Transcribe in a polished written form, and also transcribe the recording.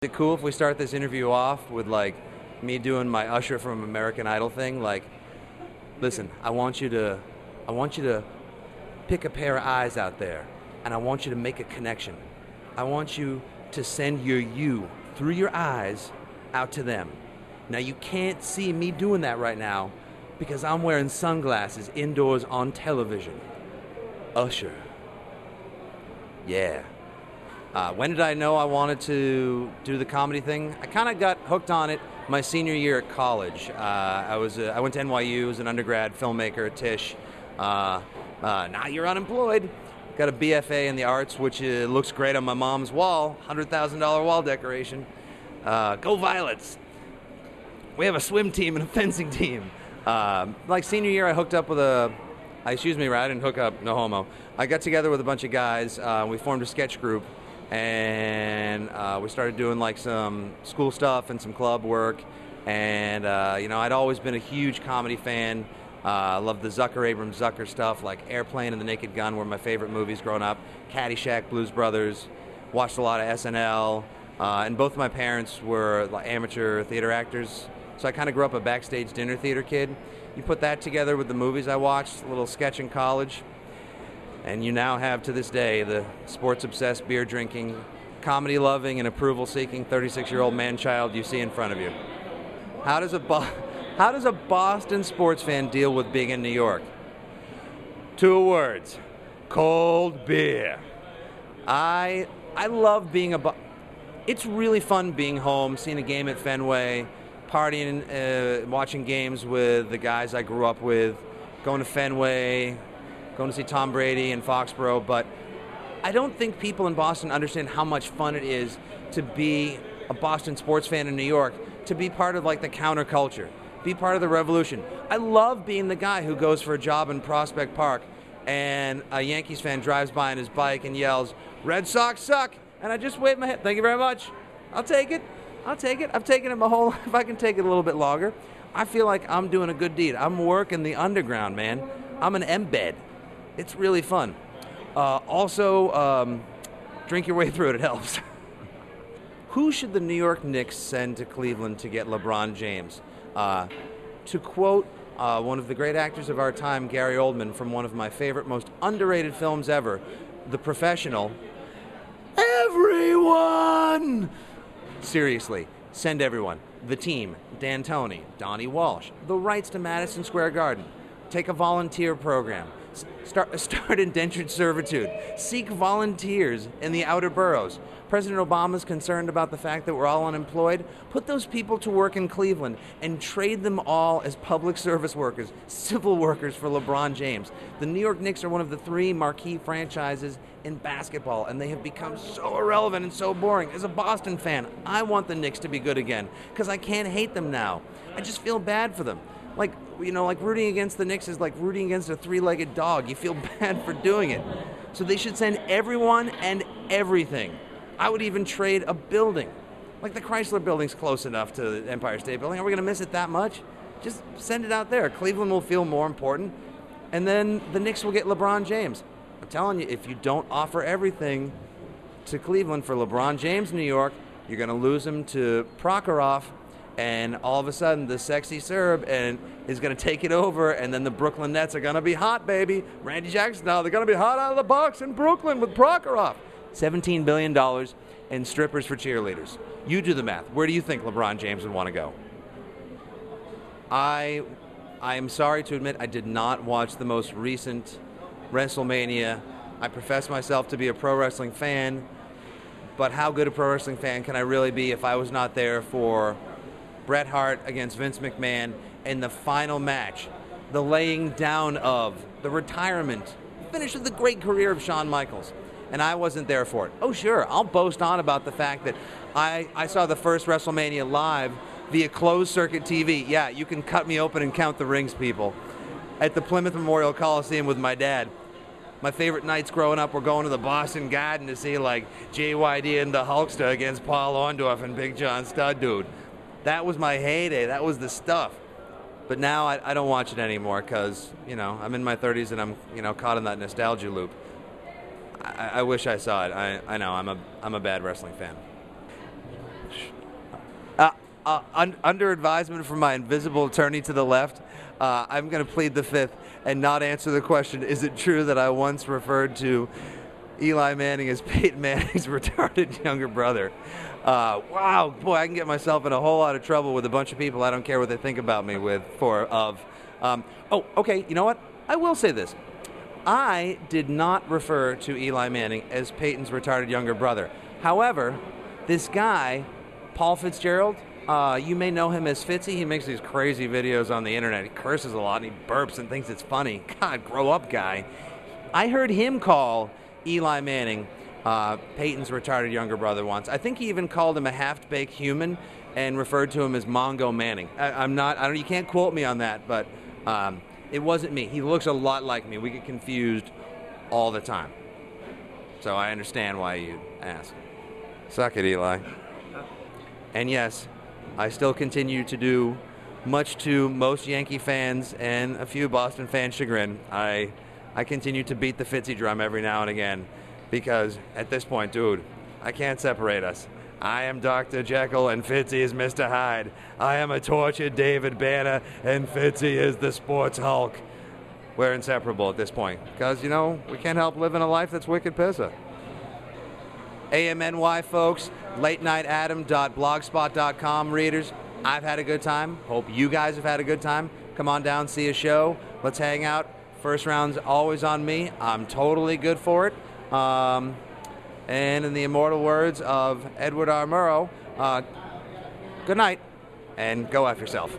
Is it cool if we start this interview off with like me doing my Usher from American Idol thing? Like, listen, I want you to pick a pair of eyes out there, and I want you to make a connection. I want you to send your you through your eyes out to them. Now you can't see me doing that right now because I'm wearing sunglasses indoors on television. Usher. Yeah. When did I know I wanted to do the comedy thing? I kind of got hooked on it my senior year at college. I went to NYU as an undergrad filmmaker at Tisch. Now you're unemployed. Got a BFA in the arts, which looks great on my mom's wall. $100,000 wall decoration. Go Violets. We have a swim team and a fencing team. Like senior year, I hooked up with I didn't hook up, no homo. I got together with a bunch of guys. We formed a sketch group, and we started doing like some school stuff and some club work. And I'd always been a huge comedy fan. I loved the Abrams Zucker stuff, like Airplane and The Naked Gun were my favorite movies growing up. Caddyshack, Blues Brothers. Watched a lot of SNL. And both of my parents were like amateur theater actors. So I kind of grew up a backstage dinner theater kid. You put that together with the movies I watched, a little sketch in college, and you now have, to this day, the sports-obsessed, beer-drinking, comedy-loving, and approval-seeking 36-year-old man-child you see in front of you. How does a Boston sports fan deal with being in New York? 2 words: cold beer. I love being It's really fun being home, seeing a game at Fenway, partying, watching games with the guys I grew up with, going to Fenway, going to see Tom Brady in Foxborough. But I don't think people in Boston understand how much fun it is to be a Boston sports fan in New York, to be part of like the counterculture, be part of the revolution. I love being the guy who goes for a job in Prospect Park and a Yankees fan drives by on his bike and yells, "Red Sox suck!" And I just wave my head. "Thank you very much. I'll take it. I've taken it my whole life. I can take it a little bit longer." I feel like I'm doing a good deed. I'm working the underground, man. I'm an embed. It's really fun. Also, drink your way through it. It helps. Who should the New York Knicks send to Cleveland to get LeBron James? To quote one of the great actors of our time, Gary Oldman, from one of my favorite, most underrated films ever, The Professional, everyone! Seriously, send everyone. The team, D'Antoni, Donnie Walsh, the rights to Madison Square Garden. Take a volunteer program. Start indentured servitude. Seek volunteers in the outer boroughs. President Obama's concerned about the fact that we're all unemployed. Put those people to work in Cleveland and trade them all as public service workers, civil workers for LeBron James. The New York Knicks are one of the 3 marquee franchises in basketball, and they have become so irrelevant and so boring. As a Boston fan, I want the Knicks to be good again because I can't hate them now. I just feel bad for them. Like rooting against the Knicks is like rooting against a 3-legged dog. You feel bad for doing it. So they should send everyone and everything. I would even trade a building. Like the Chrysler Building's close enough to the Empire State Building. Are we going to miss it that much? Just send it out there. Cleveland will feel more important. And then the Knicks will get LeBron James. I'm telling you, if you don't offer everything to Cleveland for LeBron James, New York, you're going to lose him to Prokhorov. And all of a sudden, the sexy Serb is going to take it over, and then the Brooklyn Nets are going to be hot, baby. Randy Jackson, now they're going to be hot out of the box in Brooklyn with Prokhorov. $17 billion and strippers for cheerleaders. You do the math. Where do you think LeBron James would want to go? I am sorry to admit I did not watch the most recent WrestleMania. I profess myself to be a pro wrestling fan, but how good a pro wrestling fan can I really be if I was not there for Bret Hart against Vince McMahon in the final match, the laying down of, the retirement, finish of the great career of Shawn Michaels, and I wasn't there for it. Oh sure, I'll boast on about the fact that I saw the first WrestleMania live via closed circuit TV. Yeah, you can cut me open and count the rings, people. At the Plymouth Memorial Coliseum with my dad. My favorite nights growing up were going to the Boston Garden to see like JYD and the Hulkster against Paul Orndorff and Big John Studd Dude. That was my heyday. That was the stuff. But now I don't watch it anymore because, I'm in my 30s and I'm, caught in that nostalgia loop. I wish I saw it. I know I'm a bad wrestling fan. under advisement from my invisible attorney to the left, I'm going to plead the fifth and not answer the question, is it true that I once referred to Eli Manning as Peyton Manning's retarded younger brother? Wow, boy, I can get myself in a whole lot of trouble with a bunch of people I don't care what they think about me okay, you know what? I will say this. I did not refer to Eli Manning as Peyton's retarded younger brother. However, this guy, Paul Fitzgerald, you may know him as Fitzy. He makes these crazy videos on the internet. He curses a lot and he burps and thinks it's funny. God, grow up, guy. I heard him call Eli Manning Peyton's retarded younger brother once. I think he even called him a half-baked human and referred to him as Mongo Manning. You can't quote me on that, but it wasn't me. He looks a lot like me. We get confused all the time. So I understand why you ask. Suck it, Eli. And yes, I still continue to do, much to most Yankee fans and a few Boston fans' chagrin, I continue to beat the Fitzy drum every now and again because at this point, dude, I can't separate us. I am Dr. Jekyll and Fitzy is Mr. Hyde. I am a tortured David Banner and Fitzy is the sports Hulk. We're inseparable at this point because, you know, we can't help living a life that's wicked pissa. AMNY, folks, latenightadam.blogspot.com readers. I've had a good time. Hope you guys have had a good time. Come on down, see a show. Let's hang out. First round's always on me. I'm totally good for it. And in the immortal words of Edward R. Murrow, good night and go F yourself.